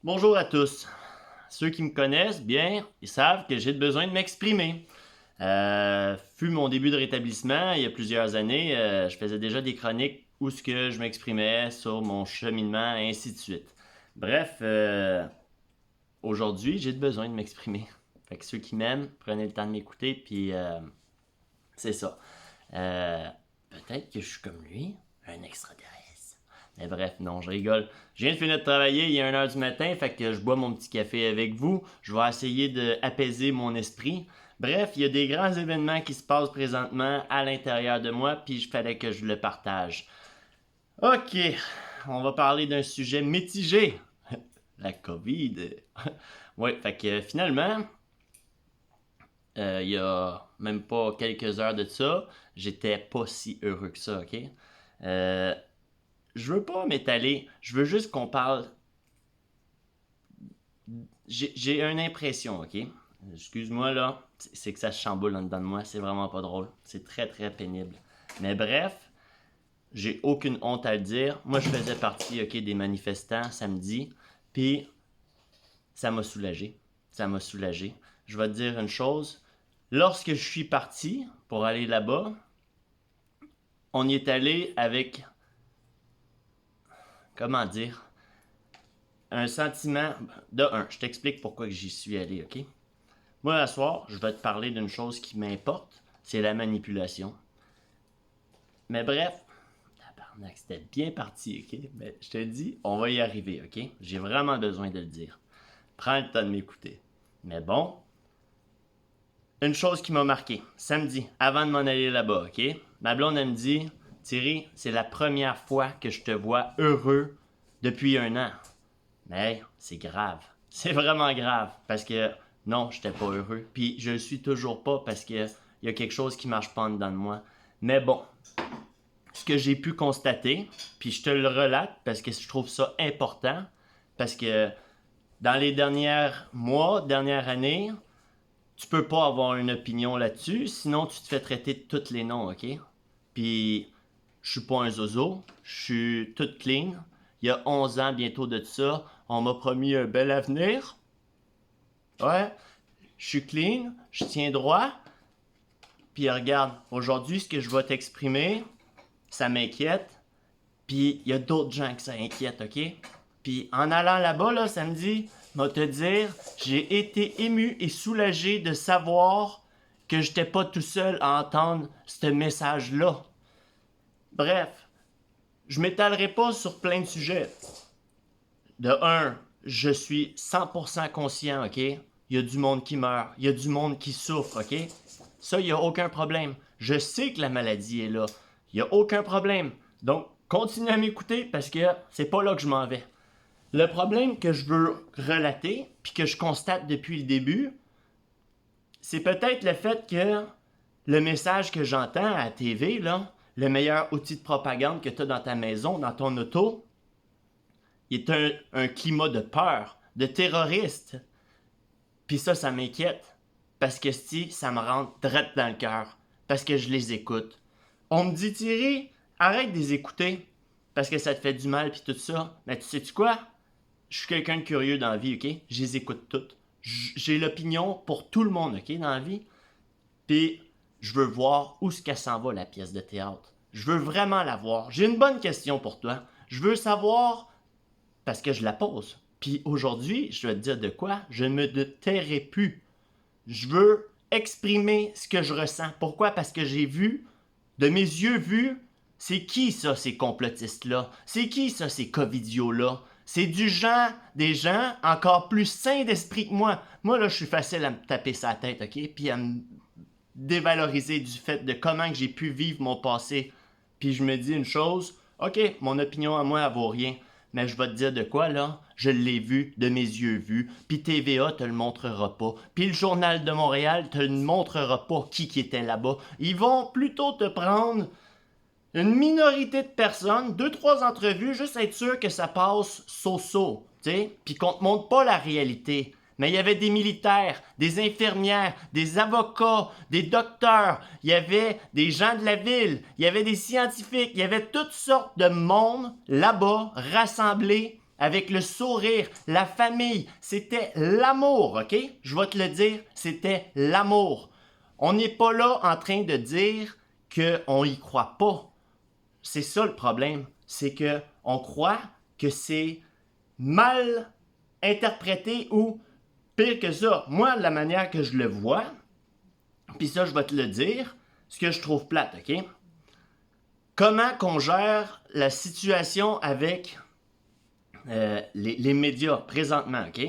Bonjour à tous. Ceux qui me connaissent bien, ils savent que j'ai besoin de m'exprimer. Fut mon début de rétablissement, il y a plusieurs années, je faisais déjà des chroniques où ce que je m'exprimais sur mon cheminement, et ainsi de suite. Bref, aujourd'hui, j'ai besoin de m'exprimer. Fait que ceux qui m'aiment, prenez le temps de m'écouter, puis c'est ça. Euh, Peut-être que je suis comme lui, un extraterrestre. Mais bref, non, je rigole. Je viens de finir de travailler, il est 1h du matin, fait que je bois mon petit café avec vous. Je vais essayer d'apaiser mon esprit. Bref, il y a des grands événements qui se passent présentement à l'intérieur de moi, puis il fallait que je le partage. Ok, on va parler d'un sujet mitigé. La COVID. Ouais, fait que finalement, il y a même pas quelques heures de ça, j'étais pas si heureux que ça, ok? Euh, je veux pas m'étaler, je veux juste qu'on parle. J'ai une impression, ok? Excuse-moi là, c'est que ça se chamboule en dedans de moi, c'est vraiment pas drôle. C'est très très pénible. Mais bref, j'ai aucune honte à le dire. Moi, je faisais partie, ok, des manifestants samedi, puis ça m'a soulagé. Ça m'a soulagé. Je vais te dire une chose. Lorsque je suis parti pour aller là-bas, on y est allé avec, comment dire, un sentiment de un. Je t'explique pourquoi j'y suis allé, ok? Moi, ce soir, je vais te parler d'une chose qui m'importe, c'est la manipulation. Mais bref, tabarnak, c'était bien parti, ok? Mais je te dis, on va y arriver, ok? J'ai vraiment besoin de le dire. Prends le temps de m'écouter. Mais bon, une chose qui m'a marqué, samedi, avant de m'en aller là-bas, ok? Ma blonde, elle me dit, Thierry, c'est la première fois que je te vois heureux depuis un an. Mais c'est grave. C'est vraiment grave. Parce que non, j'étais pas heureux. Puis je le suis toujours pas parce que il y a quelque chose qui marche pas en dedans de moi. Mais bon, ce que j'ai pu constater, puis je te le relate parce que je trouve ça important, parce que dans les derniers mois, dernières années, tu peux pas avoir une opinion là-dessus, sinon tu te fais traiter de tous les noms, ok? Puis je suis pas un zozo, je suis tout clean. Il y a 11 ans bientôt de ça, on m'a promis un bel avenir. Ouais, je suis clean, je tiens droit. Puis regarde, aujourd'hui, ce que je vais t'exprimer, ça m'inquiète. Puis il y a d'autres gens que ça inquiète, ok? Puis en allant là-bas, là, samedi, je vais te dire, j'ai été ému et soulagé de savoir que j'étais pas tout seul à entendre ce message-là. Bref, je m'étalerai pas sur plein de sujets. De un, je suis 100% conscient, ok? Il y a du monde qui meurt, il y a du monde qui souffre, ok? Ça, il n'y a aucun problème. Je sais que la maladie est là. Il n'y a aucun problème. Donc, continue à m'écouter parce que c'est pas là que je m'en vais. Le problème que je veux relater, puis que je constate depuis le début, c'est peut-être le fait que le message que j'entends à la TV, là, le meilleur outil de propagande que tu as dans ta maison, dans ton auto, il est un climat de peur, de terroriste. Puis ça m'inquiète. Parce que si, ça me rentre direct dans le cœur. Parce que je les écoute. On me dit, Thierry, arrête de les écouter. Parce que ça te fait du mal puis tout ça. Mais tu sais-tu quoi? Je suis quelqu'un de curieux dans la vie, ok? Je les écoute toutes. J'ai l'opinion pour tout le monde, ok, dans la vie. Puis je veux voir où est-ce qu'elle s'en va, la pièce de théâtre. Je veux vraiment la voir. J'ai une bonne question pour toi. Je veux savoir parce que je la pose. Puis aujourd'hui, je vais te dire de quoi, je ne me tairai plus. Je veux exprimer ce que je ressens. Pourquoi? Parce que j'ai vu, de mes yeux vus, c'est qui ça, ces complotistes-là? C'est qui ça, ces covidios-là? C'est des gens encore plus sains d'esprit que moi. Moi, là, je suis facile à me taper sa tête, ok? Puis à me dévaloriser du fait de comment que j'ai pu vivre mon passé. Puis je me dis une chose, ok, mon opinion à moi, elle vaut rien. Mais je vais te dire de quoi, là? Je l'ai vu, de mes yeux vus. Puis TVA te le montrera pas. Puis le Journal de Montréal te le montrera pas qui était là-bas. Ils vont plutôt te prendre une minorité de personnes, deux, trois entrevues, juste être sûr que ça passe so-so, tu sais, puis qu'on te montre pas la réalité. Mais il y avait des militaires, des infirmières, des avocats, des docteurs, il y avait des gens de la ville, il y avait des scientifiques, il y avait toutes sortes de monde là-bas rassemblés avec le sourire, la famille. C'était l'amour, OK? Je vais te le dire, c'était l'amour. On n'est pas là en train de dire qu'on y croit pas. C'est ça le problème. C'est qu'on croit que c'est mal interprété ou pire que ça. Moi, la manière que je le vois, puis ça, je vais te le dire, ce que je trouve plate, OK? Comment qu'on gère la situation avec les médias présentement, OK?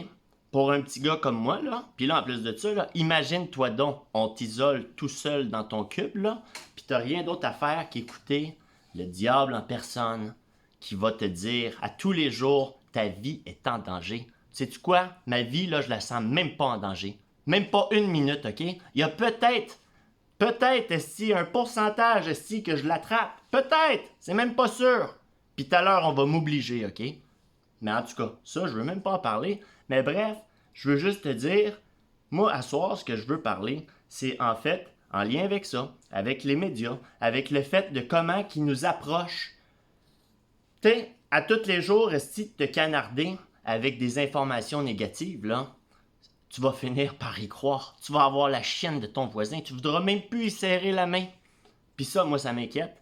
Pour un petit gars comme moi, là, puis là, en plus de ça, là, imagine-toi donc, on t'isole tout seul dans ton cube, là, puis t'as rien d'autre à faire qu'écouter le diable en personne qui va te dire à tous les jours, ta vie est en danger. Sais-tu quoi? Ma vie, là, je la sens même pas en danger. Même pas une minute, OK? Il y a peut-être, esti, un pourcentage, esti, que je l'attrape. Peut-être! C'est même pas sûr. Puis tout à l'heure, on va m'obliger, OK? Mais en tout cas, ça, je veux même pas en parler. Mais bref, je veux juste te dire, moi, à soir, ce que je veux parler, c'est en fait en lien avec ça, avec les médias, avec le fait de comment qu'ils nous approchent. Tu sais, à tous les jours, si tu te canarder avec des informations négatives, là, tu vas finir par y croire. Tu vas avoir la chienne de ton voisin. Tu voudras même plus y serrer la main. Puis ça, moi, ça m'inquiète.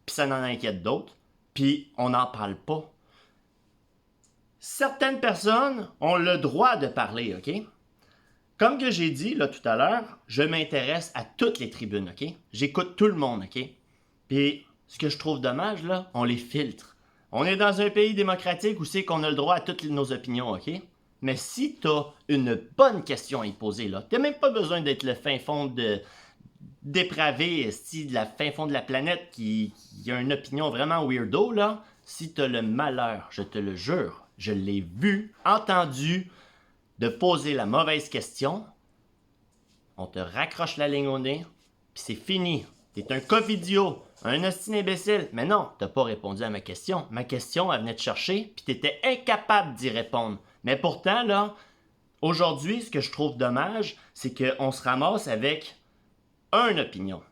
Puis ça en inquiète d'autres. Puis on n'en parle pas. Certaines personnes ont le droit de parler, OK? Comme que j'ai dit là tout à l'heure, je m'intéresse à toutes les tribunes, OK? J'écoute tout le monde, OK? Puis ce que je trouve dommage, là, on les filtre. On est dans un pays démocratique où c'est qu'on a le droit à toutes nos opinions, OK? Mais si t'as une bonne question à y poser, là, t'as même pas besoin d'être le fin fond de dépravé, de la fin fond de la planète qui a une opinion vraiment weirdo, là. Si t'as le malheur, je te le jure, je l'ai vu, entendu, de poser la mauvaise question, on te raccroche la ligne au nez, puis c'est fini. T'es un covidio, un hostile imbécile. Mais non, t'as pas répondu à ma question. Ma question, elle venait te chercher, puis t'étais incapable d'y répondre. Mais pourtant, là, aujourd'hui, ce que je trouve dommage, c'est qu'on se ramasse avec une opinion.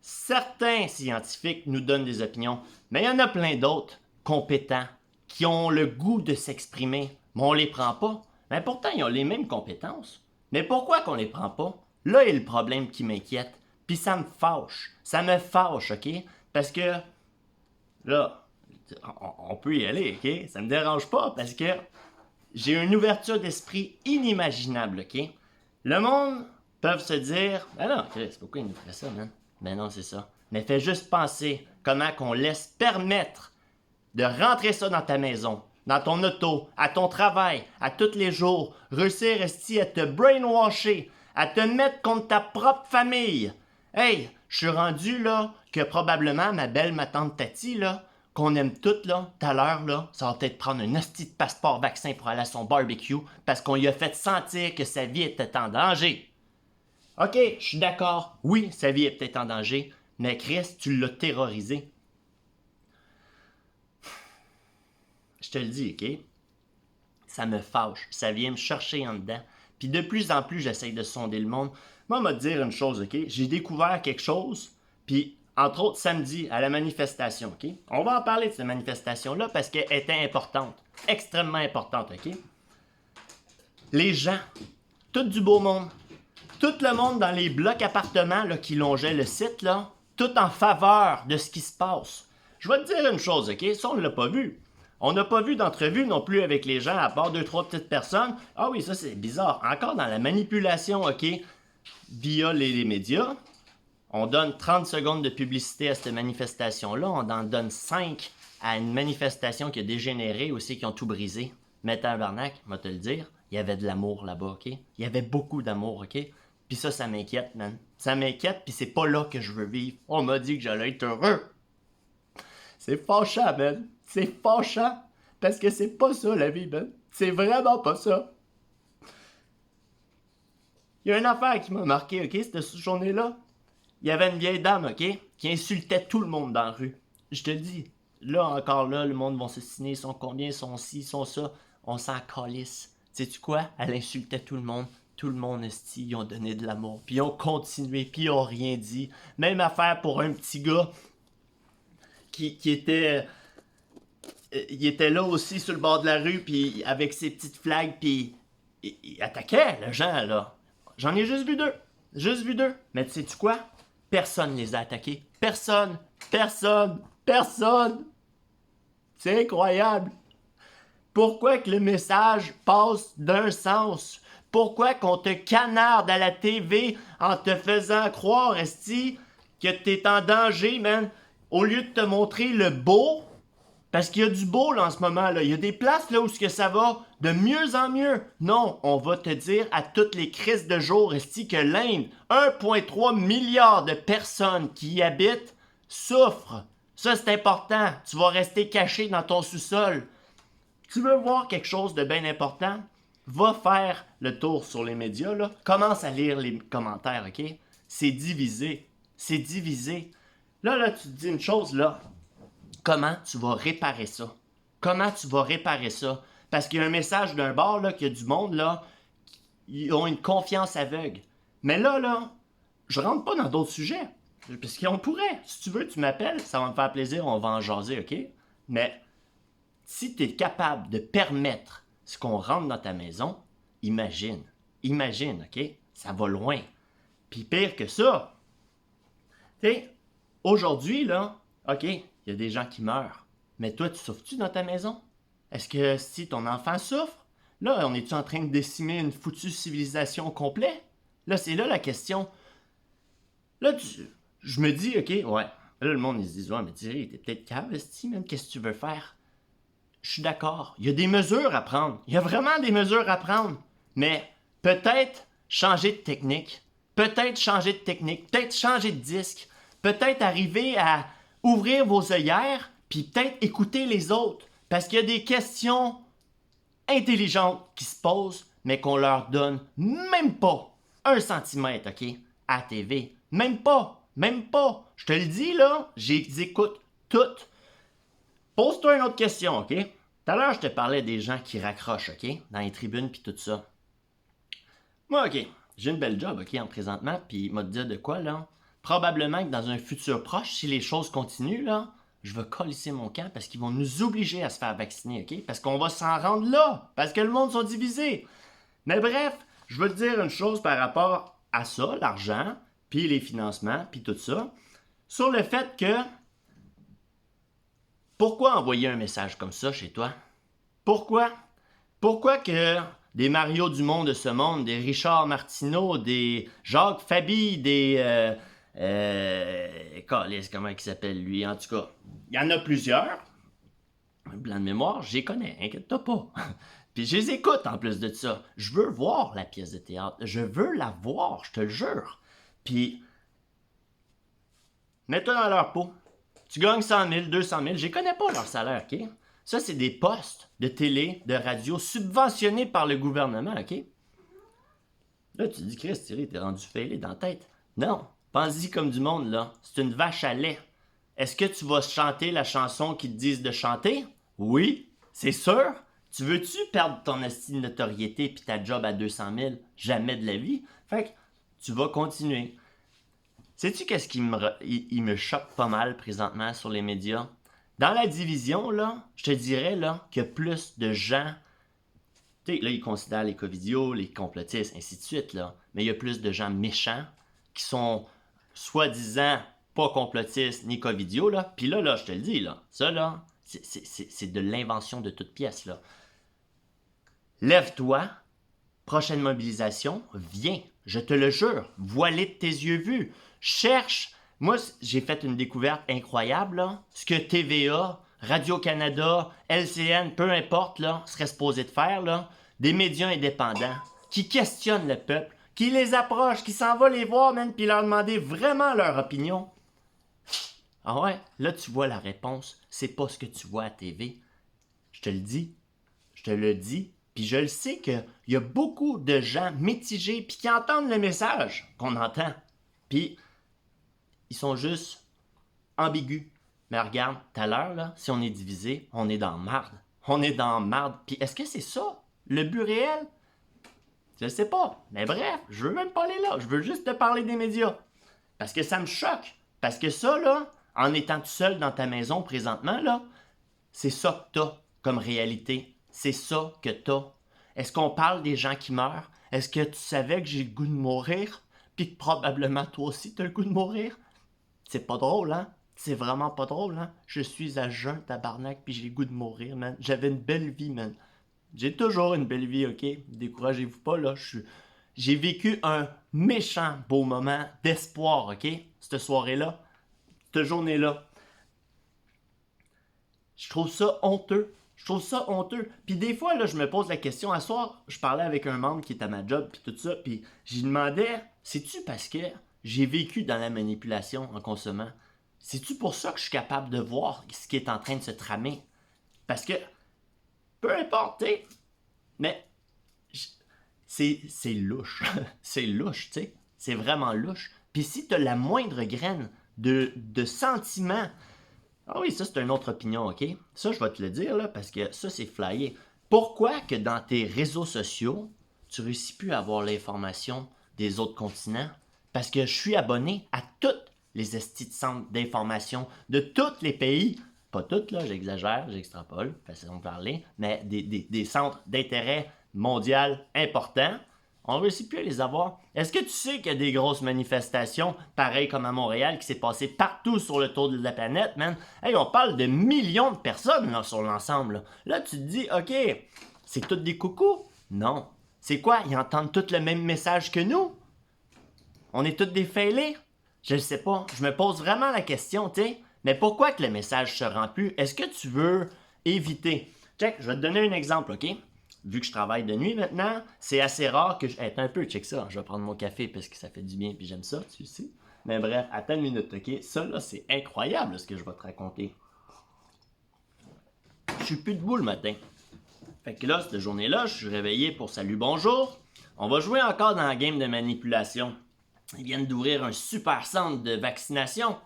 Certains scientifiques nous donnent des opinions, mais il y en a plein d'autres, compétents, qui ont le goût de s'exprimer, mais on les prend pas. Mais pourtant, ils ont les mêmes compétences. Mais pourquoi qu'on les prend pas? Là est le problème qui m'inquiète. Puis ça me fâche. Ça me fâche, OK? Parce que, là, on peut y aller, OK? Ça me dérange pas parce que j'ai une ouverture d'esprit inimaginable, OK? Le monde peut se dire, ben non, Chris, pourquoi il nous ferait ça, man? Ben non, c'est ça. Mais fais juste penser comment qu'on laisse permettre de rentrer ça dans ta maison, dans ton auto, à ton travail, à tous les jours, réussir à te brainwasher, à te mettre contre ta propre famille. Hey, je suis rendu là que probablement ma tante Tati là, qu'on aime toutes là, tout à l'heure là, ça va peut-être prendre un hostie de passeport vaccin pour aller à son barbecue parce qu'on lui a fait sentir que sa vie était en danger. Ok, je suis d'accord, oui, sa vie est peut-être en danger, mais Chris, tu l'as terrorisé. Je te le dis, OK? Ça me fâche. Ça vient me chercher en dedans. Puis de plus en plus, j'essaye de sonder le monde. Moi, on va te dire une chose, OK? J'ai découvert quelque chose, puis entre autres, samedi, à la manifestation, OK? On va en parler de cette manifestation-là parce qu'elle était importante. Extrêmement importante, OK? Les gens, tout du beau monde, tout le monde dans les blocs appartements là, qui longeaient le site, là, tout en faveur de ce qui se passe. Je vais te dire une chose, OK? Ça, on ne l'a pas vu. On n'a pas vu d'entrevue non plus avec les gens, à part 2-3 petites personnes. Ah oui, ça c'est bizarre. Encore dans la manipulation, OK, via les médias, on donne 30 secondes de publicité à cette manifestation-là. On en donne 5 à une manifestation qui a dégénéré aussi, qui ont tout brisé. Mais tabarnak, je vais te le dire, il y avait de l'amour là-bas, OK? Il y avait beaucoup d'amour, OK? Puis ça m'inquiète, man. Ça m'inquiète, puis c'est pas là que je veux vivre. On m'a dit que j'allais être heureux. C'est fâchant, man. C'est fâchant. Parce que c'est pas ça, la vie, man. C'est vraiment pas ça. Il y a une affaire qui m'a marqué, OK, cette journée-là. Il y avait une vieille dame, OK, qui insultait tout le monde dans la rue. Je te dis, là, encore là, le monde va se signer, sont combien, sont ci, sont ça. On s'en calisse. Sais-tu quoi? Elle insultait tout le monde. Tout le monde, esti, ils ont donné de l'amour. Puis ils ont continué, puis ils ont rien dit. Même affaire pour un petit gars qui était... il était là aussi sur le bord de la rue, puis avec ses petites flags, puis il attaquait les gens, là. J'en ai juste vu deux. Juste vu deux. Mais tu sais-tu quoi? Personne les a attaqués. Personne. Personne. Personne. C'est incroyable. Pourquoi que le message passe d'un sens? Pourquoi qu'on te canarde à la TV en te faisant croire, esti, que t'es en danger, man? Au lieu de te montrer le beau, parce qu'il y a du beau là en ce moment, là. Il y a des places là où ce que ça va de mieux en mieux. Non, on va te dire à toutes les crises de jour, esti, que l'Inde, 1,3 milliard de personnes qui y habitent, souffrent. Ça, c'est important. Tu vas rester caché dans ton sous-sol. Tu veux voir quelque chose de bien important? Va faire le tour sur les médias, là. Commence à lire les commentaires, OK? C'est divisé. C'est divisé. Là, tu te dis une chose, là. Comment tu vas réparer ça? Comment tu vas réparer ça? Parce qu'il y a un message d'un bord, là, qu'il y a du monde, là, ils ont une confiance aveugle. Mais là, je rentre pas dans d'autres sujets. Parce qu'on pourrait. Si tu veux, tu m'appelles, ça va me faire plaisir, on va en jaser, OK? Mais si tu es capable de permettre ce qu'on rentre dans ta maison, imagine. Imagine, OK? Ça va loin. Puis pire que ça, tu sais, aujourd'hui, là, OK, il y a des gens qui meurent. Mais toi, tu souffres-tu dans ta maison? Est-ce que si ton enfant souffre, là, on est-tu en train de décimer une foutue civilisation complète? Là, c'est là la question. Là, je me dis, OK, ouais. Là, le monde, ils se disent, ouais, mais Thierry, t'es peut-être cave, esti, même, qu'est-ce que tu veux faire? Je suis d'accord. Il y a des mesures à prendre. Il y a vraiment des mesures à prendre. Mais peut-être changer de technique. Peut-être changer de technique. Peut-être changer de disque. Peut-être arriver à ouvrir vos œillères, puis peut-être écouter les autres. Parce qu'il y a des questions intelligentes qui se posent, mais qu'on leur donne même pas 1 centimètre, OK, à TV. Même pas. Même pas. Je te le dis, là, j'écoute toutes. Pose-toi une autre question, OK? Tout à l'heure, je te parlais des gens qui raccrochent, OK? Dans les tribunes puis tout ça. Moi, OK, j'ai une belle job, OK, en présentement, puis il m'a dit de quoi, là? Probablement que dans un futur proche, si les choses continuent, là, je vais colisser mon camp parce qu'ils vont nous obliger à se faire vacciner, OK? Parce qu'on va s'en rendre là, parce que le monde sont divisés. Mais bref, je veux te dire une chose par rapport à ça, l'argent, puis les financements, puis tout ça, sur le fait que pourquoi envoyer un message comme ça chez toi? Pourquoi? Pourquoi que des Mario Dumont de ce monde, des Richard Martineau, des Jacques Fabi, des... comment il s'appelle lui? En tout cas, il y en a plusieurs. Un blanc de mémoire, je les connais, inquiète-toi pas. Puis je les écoute en plus de ça. Je veux voir la pièce de théâtre. Je veux la voir, je te le jure. Puis, mets-toi dans leur peau. Tu gagnes 100 000, 200 000, je les connais pas leur salaire, OK? Ça, c'est des postes de télé, de radio subventionnés par le gouvernement, OK? Là, tu te dis, Chris, Thierry, t'es rendu fêlé dans la tête. Non, pense-y comme du monde, là. C'est une vache à lait. Est-ce que tu vas chanter la chanson qu'ils te disent de chanter? Oui, c'est sûr. Tu veux-tu perdre ton estime de notoriété puis ta job à 200 000? Jamais de la vie. Fait que tu vas continuer. Sais-tu qu'est-ce qui me choque pas mal présentement sur les médias? Dans la division, là, je te dirais là, qu'il y a plus de gens. Tu sais, là, ils considèrent les covidios, les complotistes, ainsi de suite, là. Mais il y a plus de gens méchants qui sont soi-disant pas complotistes ni covidios, là. Puis là, je te le dis, là, ça, là, c'est de l'invention de toute pièce, là. Lève-toi, prochaine mobilisation, viens, je te le jure, voilé de tes yeux vus. Cherche. Moi, j'ai fait une découverte incroyable, là. Ce que TVA, Radio-Canada, LCN, peu importe, là, serait supposé de faire, là. Des médias indépendants qui questionnent le peuple, qui les approchent, qui s'en vont les voir, même, puis leur demander vraiment leur opinion. Ah ouais, là, tu vois la réponse. C'est pas ce que tu vois à TV. Je te le dis. Je te le dis. Puis je le sais qu'il y a beaucoup de gens mitigés puis qui entendent le message qu'on entend. Puis ils sont juste ambigus. Mais regarde, tout à l'heure, là, si on est divisé, on est dans marde. On est dans marde. Puis est-ce que c'est ça, le but réel? Je sais pas. Mais bref, je veux même pas aller là. Je veux juste te parler des médias. Parce que ça me choque. Parce que ça, là, en étant tout seul dans ta maison présentement, là, C'est ça que t'as comme réalité. C'est ça que t'as. Est-ce qu'on parle des gens qui meurent? Est-ce que tu savais que j'ai le goût de mourir? Puis que probablement toi aussi t'as le goût de mourir? C'est pas drôle, hein? C'est vraiment pas drôle, hein? Je suis à jeun, tabarnak, puis j'ai le goût de mourir, man. J'avais une belle vie, man. J'ai toujours une belle vie, ok? Découragez-vous pas, là. J'ai vécu un méchant beau moment d'espoir, ok? Cette soirée-là, cette journée-là. Je trouve ça honteux. Je trouve ça honteux. Puis des fois, là, je me pose la question. À soir, je parlais avec un membre qui est à ma job, puis tout ça, puis j'y demandais, c'est-tu parce que j'ai vécu dans la manipulation en consommant? C'est-tu pour ça que je suis capable de voir ce qui est en train de se tramer? Parce que, peu importe, tu sais, mais c'est louche. C'est louche, tu sais. C'est vraiment louche. Puis si tu as la moindre graine de sentiment, ah oui, ça c'est une autre opinion, ok? Ça, je vais te le dire, là, parce que ça, c'est flyé. Pourquoi que dans tes réseaux sociaux, tu réussis plus à avoir l'information des autres continents? Parce que je suis abonné à toutes les estis de centres d'information de tous les pays. Pas toutes, là, j'exagère, j'extrapole, façon de parler, mais des centres d'intérêt mondial importants. On ne réussit plus à les avoir. Est-ce que tu sais qu'il y a des grosses manifestations, pareilles comme à Montréal, qui s'est passé partout sur le tour de la planète, man? Hey, on parle de millions de personnes là, sur l'ensemble. Là, tu te dis, OK, c'est tous des coucous? Non. C'est quoi? Ils entendent tous le même message que nous? On est tous des failés? Je ne sais pas. Je me pose vraiment la question, tu sais. Mais pourquoi que le message se rend plus? Est-ce que tu veux éviter? Check, je vais te donner un exemple, OK? Vu que je travaille de nuit maintenant, c'est assez rare que je... Hey, attends un peu, check ça. Je vais prendre mon café parce que ça fait du bien puis j'aime ça, tu sais. Mais bref, attends une minute, OK? Ça, là, c'est incroyable ce que je vais te raconter. Je suis plus debout le matin. Fait que là, cette journée-là, je suis réveillé pour salut, bonjour. On va jouer encore dans la game de manipulation. Ils viennent d'ouvrir un super centre de vaccination.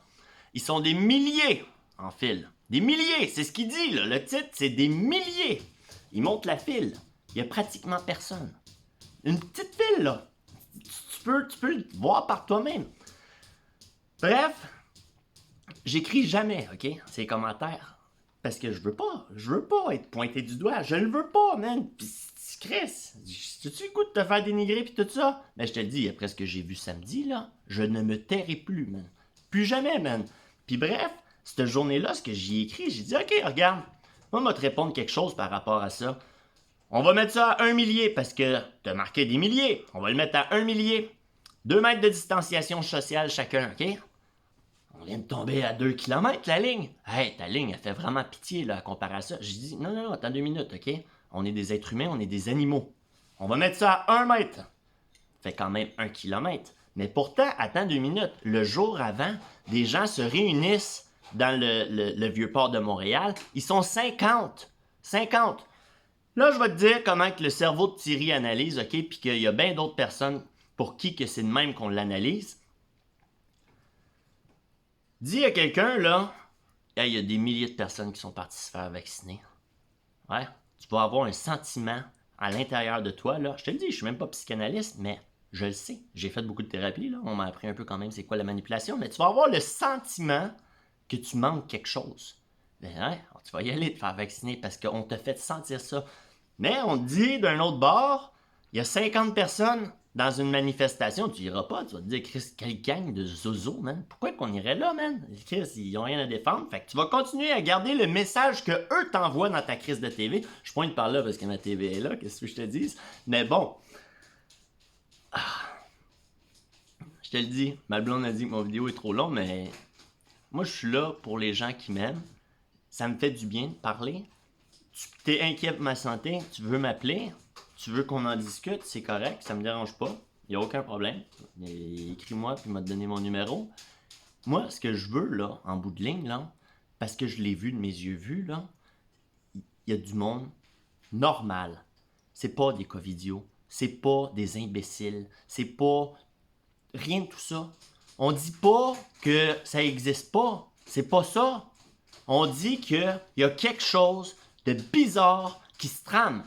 Ils sont des milliers en file. Des milliers, c'est ce qu'il dit, là. Le titre, c'est des milliers. Ils montent la file. Il n'y a pratiquement personne. Une petite file, là. Tu peux le voir par toi-même. Bref, j'écris jamais, OK, ces commentaires. Parce que je veux pas être pointé du doigt. Je le veux pas, man. Pis, Chris, tu le goût de te faire dénigrer pis tout ça? Mais je te le dis, après ce que j'ai vu samedi, là, je ne me tairai plus, man. Plus jamais, man. Puis bref, cette journée-là, ce que j'y ai écrit, j'ai dit, OK, regarde, moi, je vais te répondre quelque chose par rapport à ça. On va mettre ça à 1 millier parce que t'as marqué des milliers. On va le mettre à 1 millier. 2 mètres de distanciation sociale chacun, OK? On vient de tomber à 2 km la ligne. Hey, ta ligne, elle fait vraiment pitié là, à comparer à ça. J'ai dit, non, attends 2 minutes, OK? On est des êtres humains, on est des animaux. On va mettre ça à 1 mètre. Fait quand même 1 kilomètre. Mais pourtant, attends 2 minutes. Le jour avant, des gens se réunissent dans le Vieux-Port de Montréal. Ils sont 50. 50. Là, je vais te dire comment que le cerveau de Thierry analyse, OK? Puis qu'il y a bien d'autres personnes pour qui que c'est de même qu'on l'analyse. Dis à quelqu'un, là, il y a des milliers de personnes qui sont parties se faire vacciner. Ouais, tu vas avoir un sentiment à l'intérieur de toi, là. Je te le dis, je suis même pas psychanalyste, mais je le sais. J'ai fait beaucoup de thérapie, là. On m'a appris un peu quand même c'est quoi la manipulation, mais tu vas avoir le sentiment que tu manques quelque chose. Ben ouais, tu vas y aller te faire vacciner parce qu'on t'a fait sentir ça. Mais on te dit d'un autre bord, il y a 50 personnes dans une manifestation, tu iras pas, tu vas te dire, Chris, quelle gang de zozo, man. Pourquoi qu'on irait là, man? Chris, ils ont rien à défendre. Fait que tu vas continuer à garder le message que eux t'envoient dans ta crise de TV. Je pointe par là parce que ma TV est là, qu'est-ce que je te dis? Mais bon. Je te le dis, ma blonde a dit que mon vidéo est trop long, mais moi, je suis là pour les gens qui m'aiment. Ça me fait du bien de parler. Tu t'es inquiet pour ma santé, tu veux m'appeler, tu veux qu'on en discute, c'est correct, ça me dérange pas. Il n'y a aucun problème. Écris-moi puis m'a donné mon numéro. Moi, ce que je veux, là, en bout de ligne, là, parce que je l'ai vu de mes yeux vus, là, il y a du monde normal. C'est pas des covidios, c'est pas des imbéciles, c'est pas rien de tout ça. On dit pas que ça existe pas, c'est pas ça. On dit qu'il y a quelque chose de bizarre qui se trame.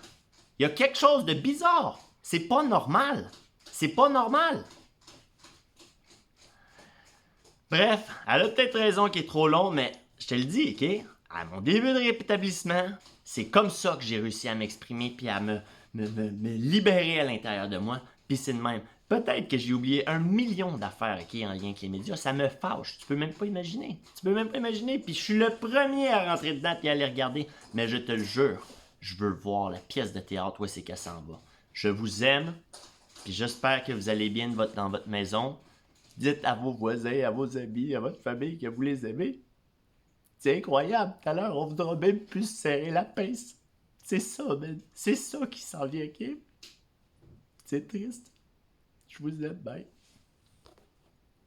Il y a quelque chose de bizarre. C'est pas normal. C'est pas normal. Bref, elle a peut-être raison qu'il est trop long, mais je te le dis, OK? à mon début de rétablissement, c'est comme ça que j'ai réussi à m'exprimer puis à me libérer à l'intérieur de moi. Puis c'est de même. Peut-être que j'ai oublié 1 million d'affaires en lien avec les médias. Ça me fâche. Tu peux même pas imaginer. Tu peux même pas imaginer. Puis je suis le premier à rentrer dedans puis à aller regarder. Mais je te le jure, je veux voir la pièce de théâtre où c'est qu'elle s'en va. Je vous aime. Puis j'espère que vous allez bien dans votre maison. Dites à vos voisins, à vos amis, à votre famille que vous les aimez. C'est incroyable. Tout à l'heure, on voudra même plus serrer la pince. C'est ça, man. C'est ça qui s'en vient, ok? C'est triste. Je vous aime, bye.